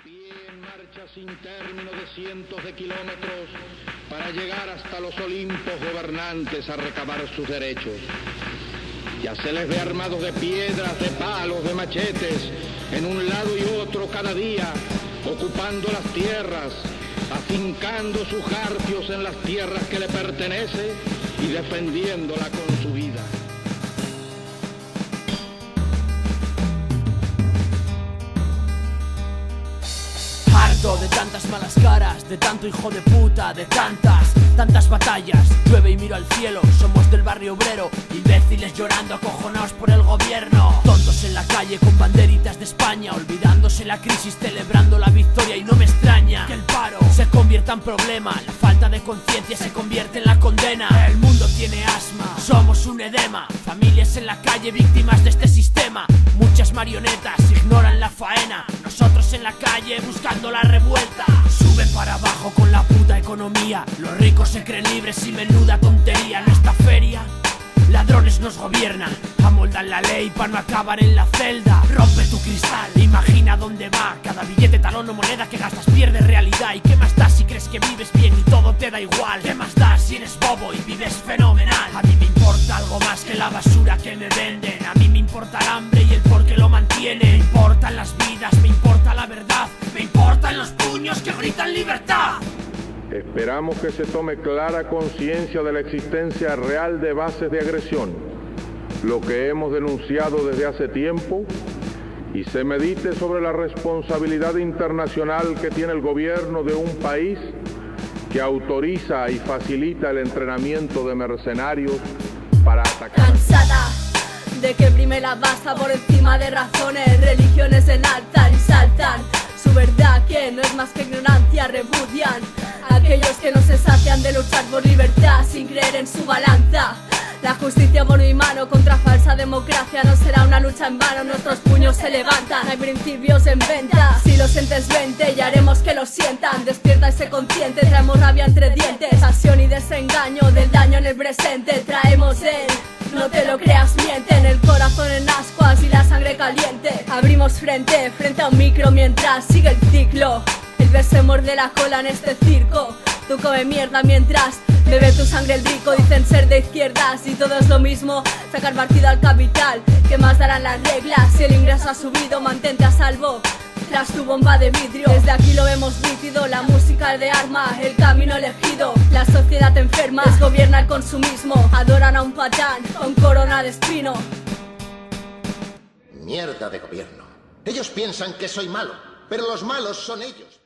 pie en marcha sin término de cientos de kilómetros para llegar hasta los Olimpos gobernantes a recabar sus derechos. Ya se les ve armados de piedras, de palos, de machetes, en un lado y otro cada día, ocupando las tierras, afincando sus jarcios en las tierras que le pertenecen y defendiéndola con su vida. Harto de tantas malas caras, de tanto hijo de puta, de tantas batallas. Llueve y miro al cielo, somos del barrio obrero, imbéciles llorando acojonados por el gobierno. Tontos en la calle con banderitas de España, olvidándose la crisis, celebrando la victoria. Y no me extraña que el paro se convierta en problema, la falta de conciencia se convierte en la condena. El mundo tiene asma, somos un edema, familias en la calle víctimas de este sistema. Muchas marionetas ignoran la faena, nosotros en la calle buscando la revuelta. Sube para abajo con la puta economía, los ricos se creen libres y menuda tontería. En esta feria ladrones nos gobiernan, amoldan la ley para no acabar en la celda. Rompe tu cristal, imagina dónde va. Cada billete, talón o moneda que gastas pierde realidad. ¿Y qué más da si crees que vives bien y todo te da igual? ¿Qué más da si eres bobo y vives fenomenal? A mí me importa algo más que la basura que me venden. A mí me importa el hambre y el por qué lo mantiene. Me importan las vidas, me importa la verdad, me importan los puños que gritan libertad. Esperamos que se tome clara conciencia de la existencia real de bases de agresión, lo que hemos denunciado desde hace tiempo, y se medite sobre la responsabilidad internacional que tiene el gobierno de un país que autoriza y facilita el entrenamiento de mercenarios para atacar. Cansada de que prime la baza por encima de razones, religiones en altar y saltan su verdad, que no es más que ignorancia. Repudian aquellos que no se sacian de luchar por libertad sin creer en su balanza. La justicia por mi mano contra falsa democracia no será una lucha en vano, nuestros puños se levantan. Hay principios en venta, si los entes vente y haremos que lo sientan. Despierta ese consciente, traemos rabia entre dientes, pasión y desengaño del daño en el presente. Traemos no te lo creas, mienten el corazón en ascuas y la sangre caliente. Abrimos frente a un micro mientras sigue el ciclo. El ver se muerde la cola en este circo. Tú come mierda mientras bebe tu sangre el rico. Dicen ser de izquierdas y todo es lo mismo, sacar partido al capital. ¿Qué más darán las reglas? Si el ingreso ha subido, mantente a salvo tras tu bomba de vidrio. Desde aquí lo vemos nítido, la música es de arma, el camino elegido. La sociedad enferma desgobierna el consumismo, adoran a un patán con corona de espino. Mierda de gobierno. Ellos piensan que soy malo, pero los malos son ellos.